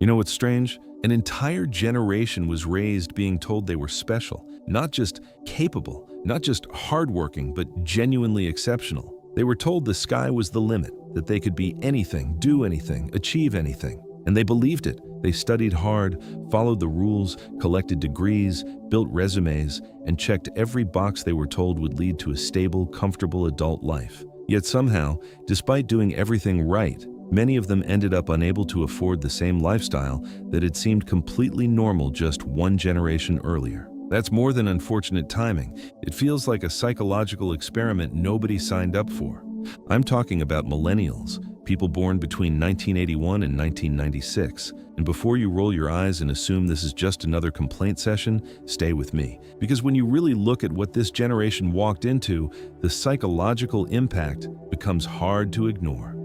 You know what's strange? An entire generation was raised being told they were special, not just capable, not just hardworking, but genuinely exceptional. They were told the sky was the limit, that they could be anything, do anything, achieve anything. And they believed it. They studied hard, followed the rules, collected degrees, built resumes, and checked every box they were told would lead to a stable, comfortable adult life. Yet somehow, despite doing everything right, many of them ended up unable to afford the same lifestyle that had seemed completely normal just one generation earlier. That's more than unfortunate timing. It feels like a psychological experiment nobody signed up for. I'm talking about millennials, people born between 1981 and 1996. And before you roll your eyes and assume this is just another complaint session, stay with me. Because when you really look at what this generation walked into, the psychological impact becomes hard to ignore.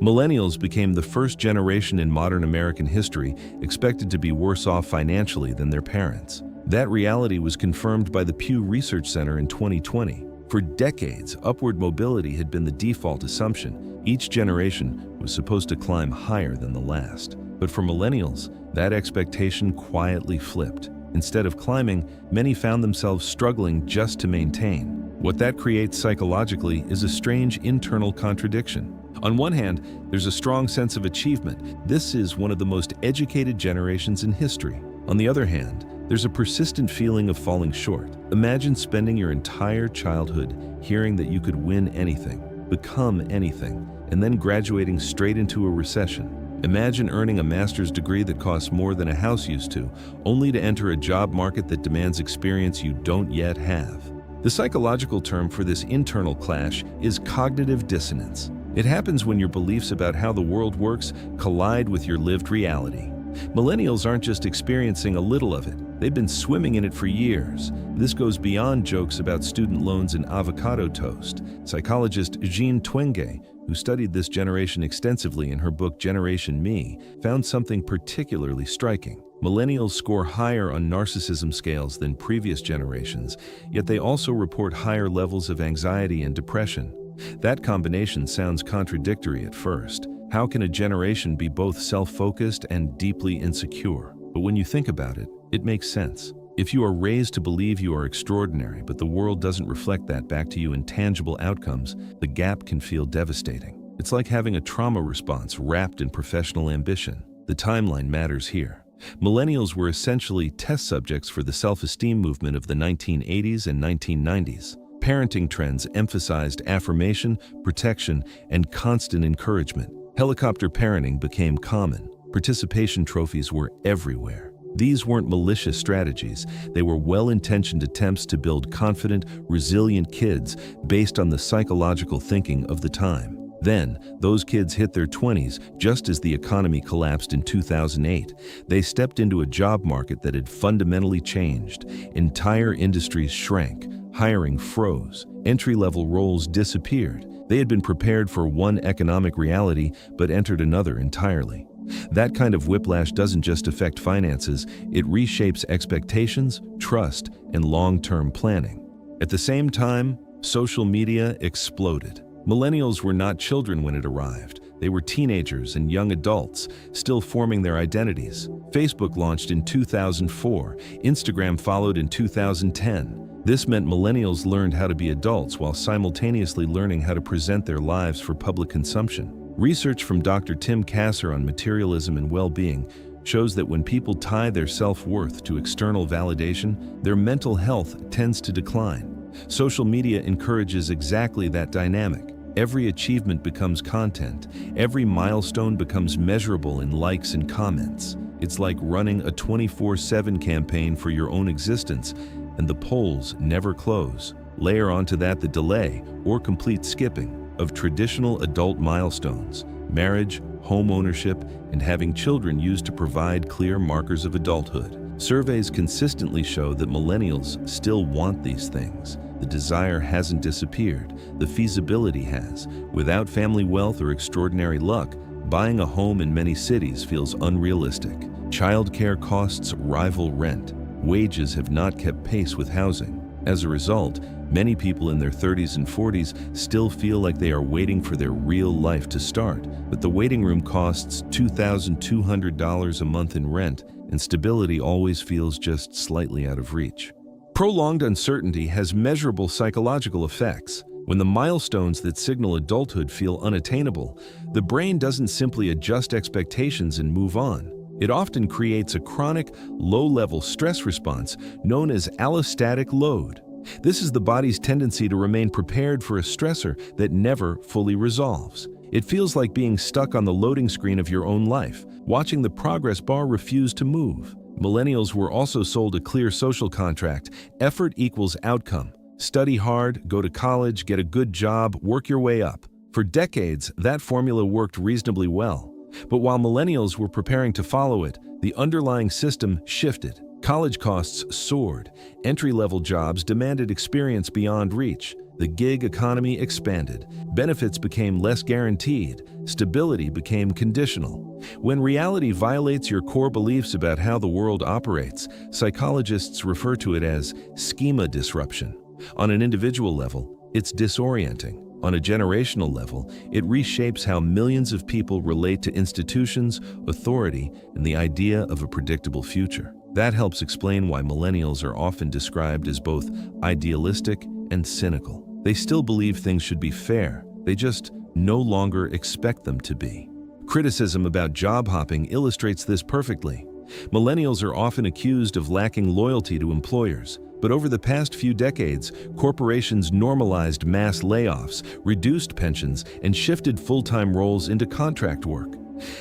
Millennials became the first generation in modern American history expected to be worse off financially than their parents. That reality was confirmed by the Pew Research Center in 2020. For decades, upward mobility had been the default assumption. Each generation was supposed to climb higher than the last. But for millennials, that expectation quietly flipped. Instead of climbing, many found themselves struggling just to maintain. What that creates psychologically is a strange internal contradiction. On one hand, there's a strong sense of achievement. This is one of the most educated generations in history. On the other hand, there's a persistent feeling of falling short. Imagine spending your entire childhood hearing that you could win anything, become anything, and then graduating straight into a recession. Imagine earning a master's degree that costs more than a house used to, only to enter a job market that demands experience you don't yet have. The psychological term for this internal clash is cognitive dissonance. It happens when your beliefs about how the world works collide with your lived reality. Millennials aren't just experiencing a little of it, they've been swimming in it for years. This goes beyond jokes about student loans and avocado toast. Psychologist Jean Twenge, who studied this generation extensively in her book Generation Me, found something particularly striking. Millennials score higher on narcissism scales than previous generations, yet they also report higher levels of anxiety and depression. That combination sounds contradictory at first. How can a generation be both self-focused and deeply insecure? But when you think about it, it makes sense. If you are raised to believe you are extraordinary, but the world doesn't reflect that back to you in tangible outcomes, the gap can feel devastating. It's like having a trauma response wrapped in professional ambition. The timeline matters here. Millennials were essentially test subjects for the self-esteem movement of the 1980s and 1990s. Parenting trends emphasized affirmation, protection, and constant encouragement. Helicopter parenting became common. Participation trophies were everywhere. These weren't malicious strategies. They were well-intentioned attempts to build confident, resilient kids based on the psychological thinking of the time. Then, those kids hit their 20s just as the economy collapsed in 2008. They stepped into a job market that had fundamentally changed. Entire industries shrank. Hiring froze. Entry-level roles disappeared. They had been prepared for one economic reality, but entered another entirely. That kind of whiplash doesn't just affect finances, it reshapes expectations, trust, and long-term planning. At the same time, social media exploded. Millennials were not children when it arrived. They were teenagers and young adults, still forming their identities. Facebook launched in 2004. Instagram followed in 2010. This meant millennials learned how to be adults while simultaneously learning how to present their lives for public consumption. Research from Dr. Tim Kasser on materialism and well-being shows that when people tie their self-worth to external validation, their mental health tends to decline. Social media encourages exactly that dynamic. Every achievement becomes content. Every milestone becomes measurable in likes and comments. It's like running a 24/7 campaign for your own existence, and the polls never close. Layer onto that the delay or complete skipping of traditional adult milestones, marriage, homeownership, and having children used to provide clear markers of adulthood. Surveys consistently show that millennials still want these things. The desire hasn't disappeared, the feasibility has. Without family wealth or extraordinary luck, buying a home in many cities feels unrealistic. Childcare costs rival rent. Wages have not kept pace with housing. As a result, Many people in their 30s and 40s still feel like they are waiting for their real life to start, but the waiting room costs $2,200 a month in rent, and stability always feels just slightly out of reach. Prolonged uncertainty has measurable psychological effects. When the milestones that signal adulthood feel unattainable, the brain doesn't simply adjust expectations and move on. It often creates a chronic, low-level stress response known as allostatic load. This is the body's tendency to remain prepared for a stressor that never fully resolves. It feels like being stuck on the loading screen of your own life, watching the progress bar refuse to move. Millennials were also sold a clear social contract: effort equals outcome. Study hard, go to college, get a good job, work your way up. For decades, that formula worked reasonably well. But while millennials were preparing to follow it, the underlying system shifted. College costs soared. Entry-level jobs demanded experience beyond reach. The gig economy expanded. Benefits became less guaranteed. Stability became conditional. When reality violates your core beliefs about how the world operates, psychologists refer to it as schema disruption. On an individual level, it's disorienting. On a generational level, it reshapes how millions of people relate to institutions, authority, and the idea of a predictable future. That helps explain why millennials are often described as both idealistic and cynical. They still believe things should be fair, they just no longer expect them to be. Criticism about job hopping illustrates this perfectly. Millennials are often accused of lacking loyalty to employers. But over the past few decades, corporations normalized mass layoffs, reduced pensions, and shifted full-time roles into contract work.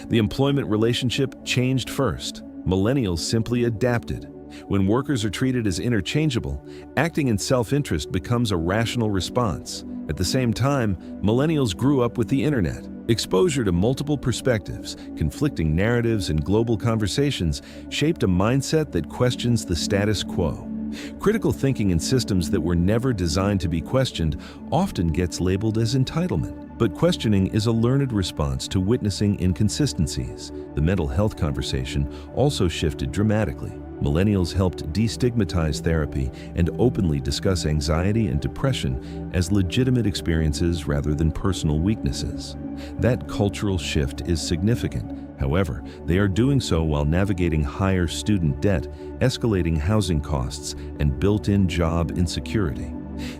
The employment relationship changed first. Millennials simply adapted. When workers are treated as interchangeable, acting in self-interest becomes a rational response. At the same time, millennials grew up with the internet. Exposure to multiple perspectives, conflicting narratives, and global conversations shaped a mindset that questions the status quo. Critical thinking in systems that were never designed to be questioned often gets labeled as entitlement. But questioning is a learned response to witnessing inconsistencies. The mental health conversation also shifted dramatically. Millennials helped destigmatize therapy and openly discuss anxiety and depression as legitimate experiences rather than personal weaknesses. That cultural shift is significant. However, they are doing so while navigating higher student debt, escalating housing costs, and built-in job insecurity.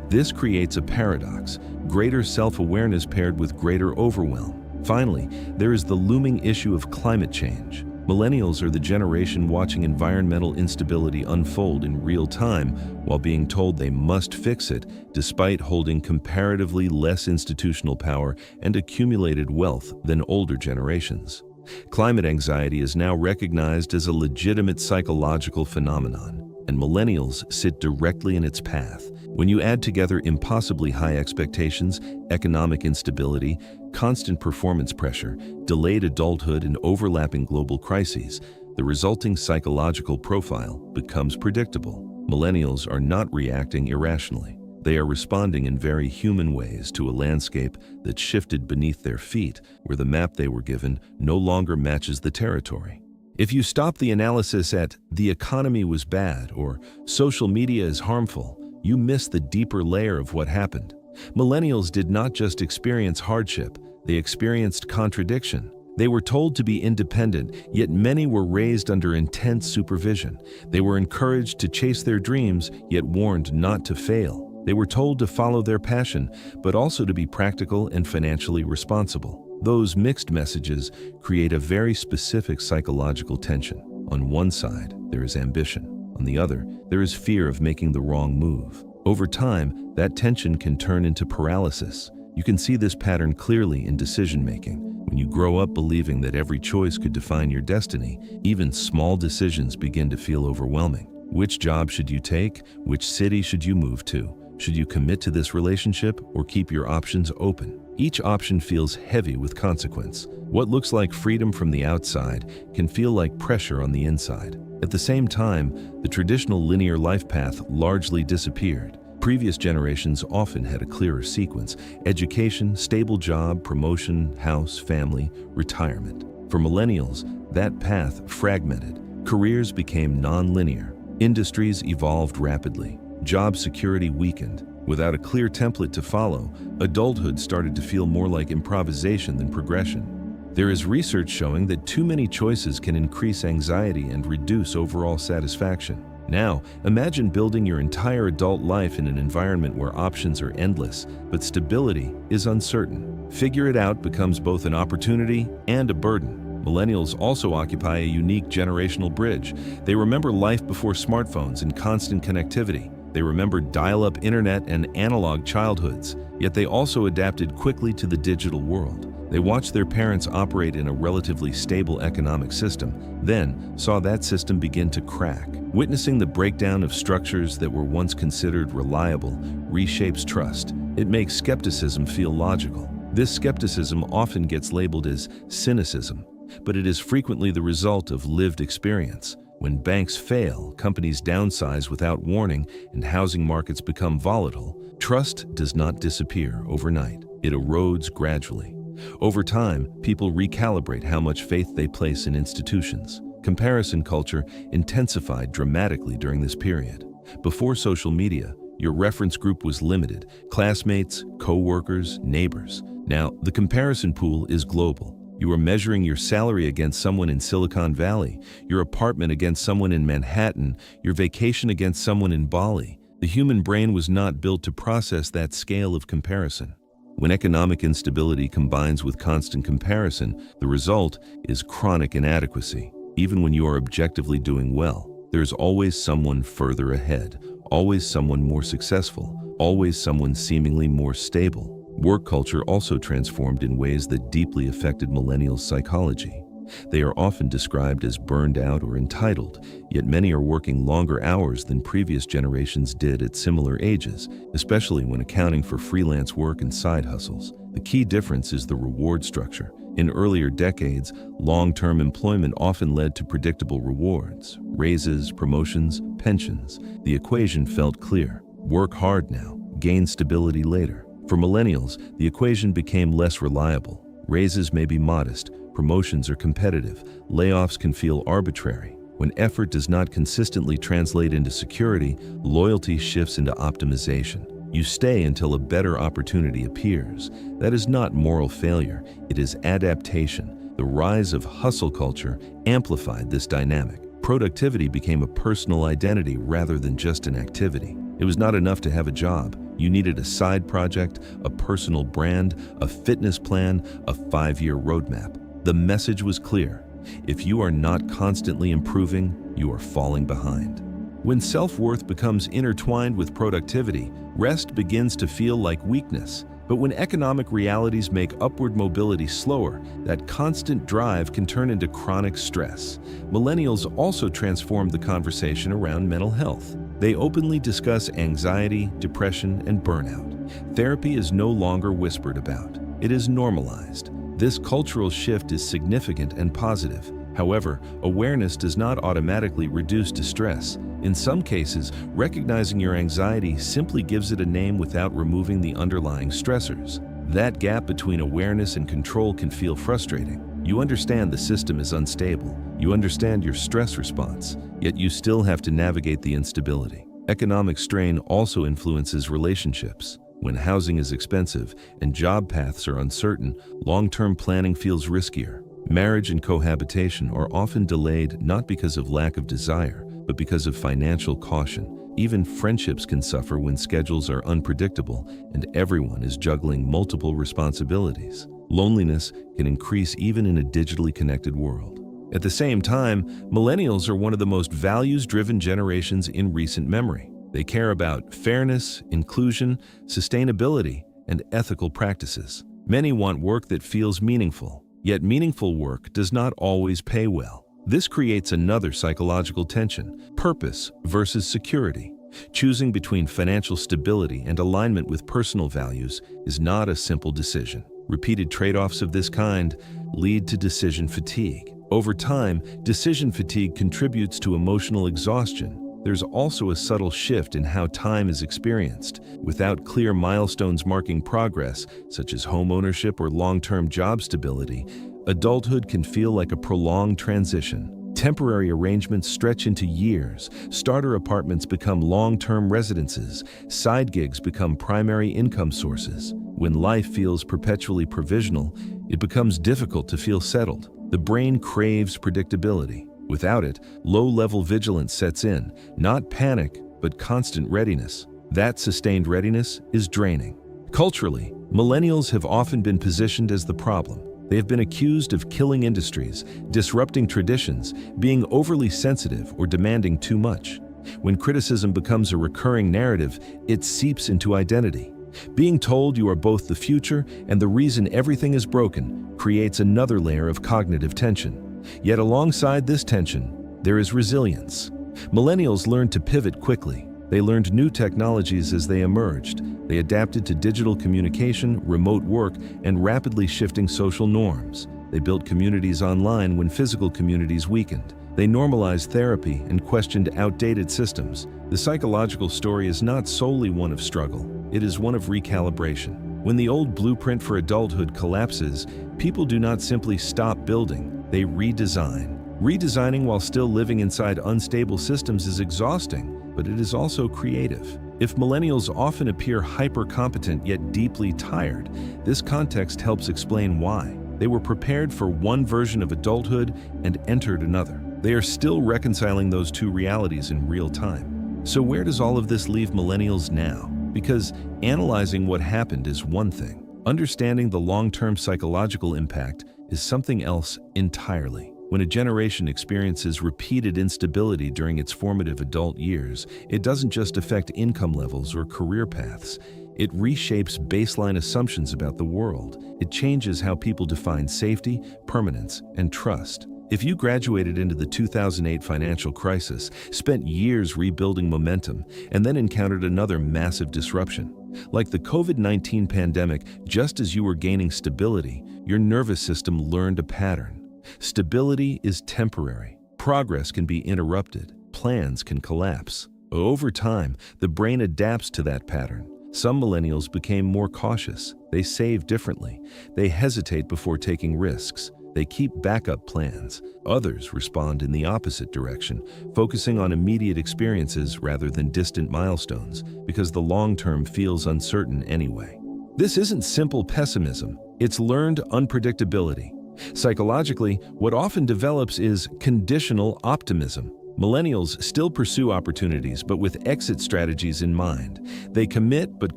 This creates a paradox: greater self-awareness paired with greater overwhelm. Finally, there is the looming issue of climate change. Millennials are the generation watching environmental instability unfold in real time while being told they must fix it, despite holding comparatively less institutional power and accumulated wealth than older generations. Climate anxiety is now recognized as a legitimate psychological phenomenon, and millennials sit directly in its path. When you add together impossibly high expectations, economic instability, constant performance pressure, delayed adulthood, and overlapping global crises, the resulting psychological profile becomes predictable. Millennials are not reacting irrationally. They are responding in very human ways to a landscape that shifted beneath their feet, where the map they were given no longer matches the territory. If you stop the analysis at "the economy was bad" or "social media is harmful," you miss the deeper layer of what happened. Millennials did not just experience hardship, they experienced contradiction. They were told to be independent, yet many were raised under intense supervision. They were encouraged to chase their dreams, yet warned not to fail. They were told to follow their passion, but also to be practical and financially responsible. Those mixed messages create a very specific psychological tension. On one side, there is ambition. On the other, there is fear of making the wrong move. Over time, that tension can turn into paralysis. You can see this pattern clearly in decision-making. When you grow up believing that every choice could define your destiny, even small decisions begin to feel overwhelming. Which job should you take? Which city should you move to? Should you commit to this relationship or keep your options open? Each option feels heavy with consequence. What looks like freedom from the outside can feel like pressure on the inside. At the same time, the traditional linear life path largely disappeared. Previous generations often had a clearer sequence: education, stable job, promotion, house, family, retirement. For millennials, that path fragmented. Careers became non-linear. Industries evolved rapidly. Job security weakened. Without a clear template to follow, adulthood started to feel more like improvisation than progression. There is research showing that too many choices can increase anxiety and reduce overall satisfaction. Now, imagine building your entire adult life in an environment where options are endless, but stability is uncertain. Figure it out becomes both an opportunity and a burden. Millennials also occupy a unique generational bridge. They remember life before smartphones and constant connectivity. They remember dial-up internet and analog childhoods, yet they also adapted quickly to the digital world. They watched their parents operate in a relatively stable economic system, then saw that system begin to crack. Witnessing the breakdown of structures that were once considered reliable reshapes trust. It makes skepticism feel logical. This skepticism often gets labeled as cynicism, but it is frequently the result of lived experience. When banks fail, companies downsize without warning, and housing markets become volatile, trust does not disappear overnight. It erodes gradually. Over time, people recalibrate how much faith they place in institutions. Comparison culture intensified dramatically during this period. Before social media, your reference group was limited: classmates, co-workers, neighbors. Now, the comparison pool is global. You are measuring your salary against someone in Silicon Valley, your apartment against someone in Manhattan, your vacation against someone in Bali. The human brain was not built to process that scale of comparison. When economic instability combines with constant comparison, the result is chronic inadequacy. Even when you are objectively doing well, there's always someone further ahead, always someone more successful, always someone seemingly more stable. Work culture also transformed in ways that deeply affected millennials' psychology. They are often described as burned out or entitled, yet many are working longer hours than previous generations did at similar ages, especially when accounting for freelance work and side hustles. The key difference is the reward structure. In earlier decades, long-term employment often led to predictable rewards: raises, promotions, pensions. The equation felt clear. Work hard now, gain stability later. For millennials, the equation became less reliable. Raises may be modest, promotions are competitive, layoffs can feel arbitrary. When effort does not consistently translate into security, loyalty shifts into optimization. You stay until a better opportunity appears. That is not moral failure, it is adaptation. The rise of hustle culture amplified this dynamic. Productivity became a personal identity rather than just an activity. It was not enough to have a job. You needed a side project, a personal brand, a fitness plan, a 5-year roadmap. The message was clear: if you are not constantly improving, you are falling behind. When self-worth becomes intertwined with productivity, rest begins to feel like weakness. But when economic realities make upward mobility slower, that constant drive can turn into chronic stress. Millennials also transformed the conversation around mental health. They openly discuss anxiety, depression, and burnout. Therapy is no longer whispered about. It is normalized. This cultural shift is significant and positive. However, awareness does not automatically reduce distress. In some cases, recognizing your anxiety simply gives it a name without removing the underlying stressors. That gap between awareness and control can feel frustrating. You understand the system is unstable. You understand your stress response, yet you still have to navigate the instability. Economic strain also influences relationships. When housing is expensive and job paths are uncertain, long-term planning feels riskier. Marriage and cohabitation are often delayed not because of lack of desire, but because of financial caution. Even friendships can suffer when schedules are unpredictable and everyone is juggling multiple responsibilities. Loneliness can increase even in a digitally connected world. At the same time, millennials are one of the most values-driven generations in recent memory. They care about fairness, inclusion, sustainability, and ethical practices. Many want work that feels meaningful, yet meaningful work does not always pay well. This creates another psychological tension: purpose versus security. Choosing between financial stability and alignment with personal values is not a simple decision. Repeated trade-offs of this kind lead to decision fatigue. Over time, decision fatigue contributes to emotional exhaustion. There's also a subtle shift in how time is experienced. Without clear milestones marking progress, such as homeownership or long-term job stability, adulthood can feel like a prolonged transition. Temporary arrangements stretch into years. Starter apartments become long-term residences. Side gigs become primary income sources. When life feels perpetually provisional, it becomes difficult to feel settled. The brain craves predictability. Without it, low-level vigilance sets in, not panic, but constant readiness. That sustained readiness is draining. Culturally, millennials have often been positioned as the problem. They have been accused of killing industries, disrupting traditions, being overly sensitive, or demanding too much. When criticism becomes a recurring narrative, it seeps into identity. Being told you are both the future and the reason everything is broken creates another layer of cognitive tension. Yet alongside this tension, there is resilience. Millennials learned to pivot quickly. They learned new technologies as they emerged. They adapted to digital communication, remote work, and rapidly shifting social norms. They built communities online when physical communities weakened. They normalized therapy and questioned outdated systems. The psychological story is not solely one of struggle. It is one of recalibration. When the old blueprint for adulthood collapses, people do not simply stop building, they redesign. Redesigning while still living inside unstable systems is exhausting, but it is also creative. If millennials often appear hyper-competent yet deeply tired, this context helps explain why. They were prepared for one version of adulthood and entered another. They are still reconciling those two realities in real time. So where does all of this leave millennials now? Because analyzing what happened is one thing. Understanding the long-term psychological impact is something else entirely. When a generation experiences repeated instability during its formative adult years, it doesn't just affect income levels or career paths. It reshapes baseline assumptions about the world. It changes how people define safety, permanence, and trust. If you graduated into the 2008 financial crisis, spent years rebuilding momentum, and then encountered another massive disruption, like the COVID-19 pandemic, just as you were gaining stability, your nervous system learned a pattern. Stability is temporary. Progress can be interrupted. Plans can collapse. Over time, the brain adapts to that pattern. Some millennials became more cautious. They save differently. They hesitate before taking risks. They keep backup plans. Others respond in the opposite direction, focusing on immediate experiences rather than distant milestones, because the long term feels uncertain anyway. This isn't simple pessimism. It's learned unpredictability. Psychologically, what often develops is conditional optimism. Millennials still pursue opportunities, but with exit strategies in mind. They commit, but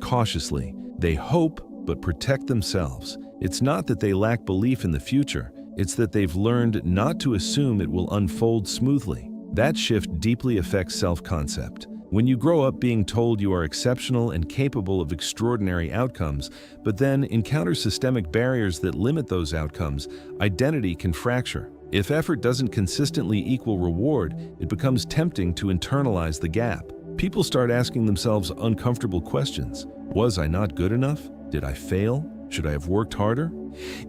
cautiously. They hope, but protect themselves. It's not that they lack belief in the future. It's that they've learned not to assume it will unfold smoothly. That shift deeply affects self-concept. When you grow up being told you are exceptional and capable of extraordinary outcomes, but then encounter systemic barriers that limit those outcomes, identity can fracture. If effort doesn't consistently equal reward, it becomes tempting to internalize the gap. People start asking themselves uncomfortable questions. Was I not good enough? Did I fail? Should I have worked harder?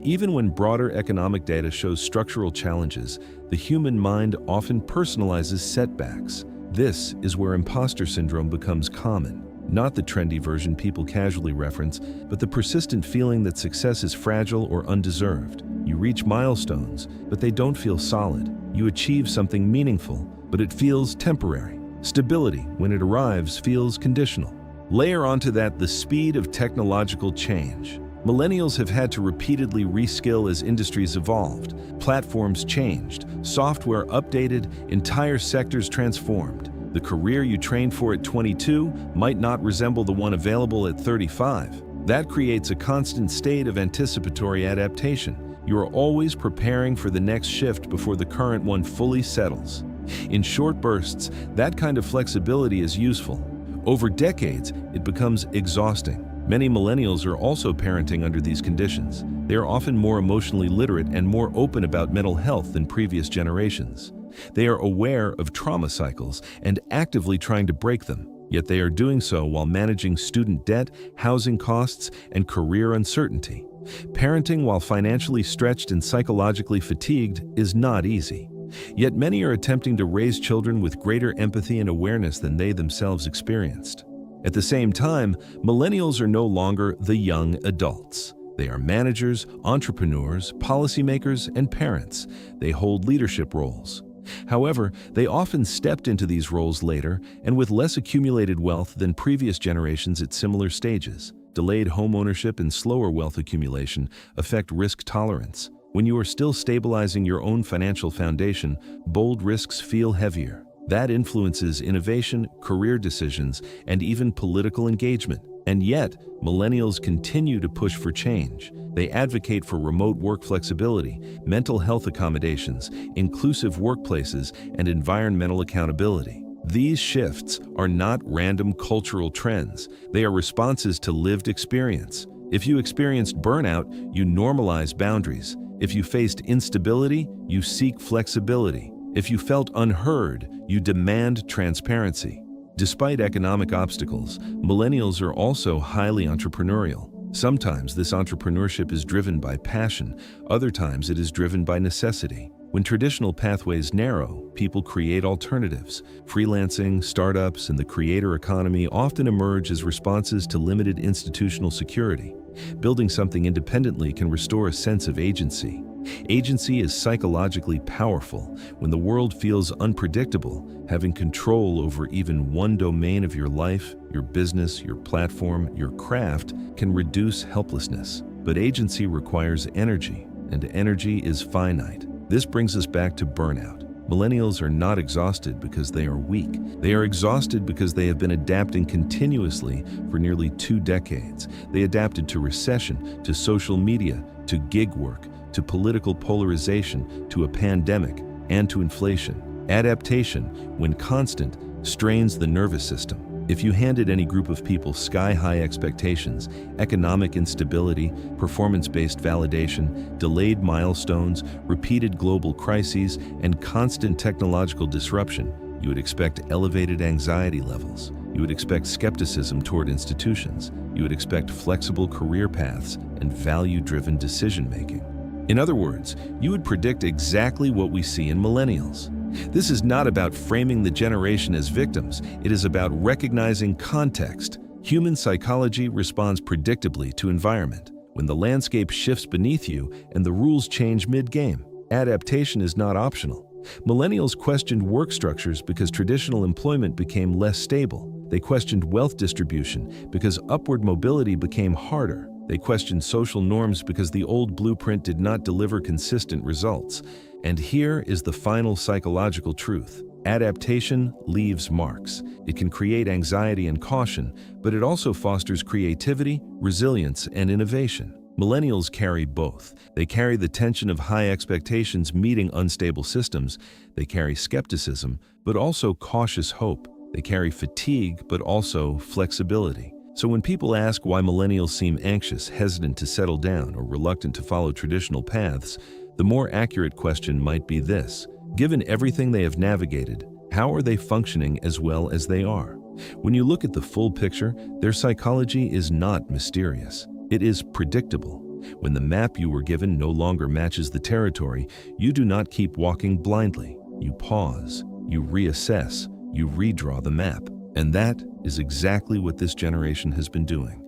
Even when broader economic data shows structural challenges, the human mind often personalizes setbacks. This is where imposter syndrome becomes common. Not the trendy version people casually reference, but the persistent feeling that success is fragile or undeserved. You reach milestones, but they don't feel solid. You achieve something meaningful, but it feels temporary. Stability, when it arrives, feels conditional. Layer onto that the speed of technological change. Millennials have had to repeatedly reskill as industries evolved. Platforms changed, software updated, entire sectors transformed. The career you trained for at 22 might not resemble the one available at 35. That creates a constant state of anticipatory adaptation. You are always preparing for the next shift before the current one fully settles. In short bursts, that kind of flexibility is useful. Over decades, it becomes exhausting. Many millennials are also parenting under these conditions. They are often more emotionally literate and more open about mental health than previous generations. They are aware of trauma cycles and actively trying to break them, yet they are doing so while managing student debt, housing costs, and career uncertainty. Parenting while financially stretched and psychologically fatigued is not easy. Yet many are attempting to raise children with greater empathy and awareness than they themselves experienced. At the same time, millennials are no longer the young adults. They are managers, entrepreneurs, policymakers, and parents. They hold leadership roles. However, they often stepped into these roles later and with less accumulated wealth than previous generations at similar stages. Delayed homeownership and slower wealth accumulation affect risk tolerance. When you are still stabilizing your own financial foundation, bold risks feel heavier. That influences innovation, career decisions, and even political engagement. And yet, millennials continue to push for change. They advocate for remote work flexibility, mental health accommodations, inclusive workplaces, and environmental accountability. These shifts are not random cultural trends. They are responses to lived experience. If you experienced burnout, you normalize boundaries. If you faced instability, you seek flexibility. If you felt unheard, you demand transparency. Despite economic obstacles, millennials are also highly entrepreneurial. Sometimes this entrepreneurship is driven by passion, other times it is driven by necessity. When traditional pathways narrow, people create alternatives. Freelancing, startups, and the creator economy often emerge as responses to limited institutional security. Building something independently can restore a sense of agency. Agency is psychologically powerful. When the world feels unpredictable, having control over even one domain of your life, your business, your platform, your craft, can reduce helplessness. But agency requires energy, and energy is finite. This brings us back to burnout. Millennials are not exhausted because they are weak. They are exhausted because they have been adapting continuously for nearly 2 decades. They adapted to recession, to social media, to gig work, to political polarization, to a pandemic, and to inflation. Adaptation, when constant, strains the nervous system. If you handed any group of people sky-high expectations, economic instability, performance-based validation, delayed milestones, repeated global crises, and constant technological disruption, you would expect elevated anxiety levels. You would expect skepticism toward institutions. You would expect flexible career paths and value-driven decision-making. In other words, you would predict exactly what we see in millennials. This is not about framing the generation as victims. It is about recognizing context. Human psychology responds predictably to environment. When the landscape shifts beneath you and the rules change mid-game, adaptation is not optional. Millennials questioned work structures because traditional employment became less stable. They questioned wealth distribution because upward mobility became harder. They questioned social norms because the old blueprint did not deliver consistent results. And here is the final psychological truth. Adaptation leaves marks. It can create anxiety and caution, but it also fosters creativity, resilience, and innovation. Millennials carry both. They carry the tension of high expectations meeting unstable systems. They carry skepticism, but also cautious hope. They carry fatigue, but also flexibility. So when people ask why millennials seem anxious, hesitant to settle down, or reluctant to follow traditional paths, the more accurate question might be this: given everything they have navigated, how are they functioning as well as they are? When you look at the full picture, their psychology is not mysterious. It is predictable. When the map you were given no longer matches the territory, you do not keep walking blindly. You pause, you reassess, you redraw the map. And that is exactly what this generation has been doing.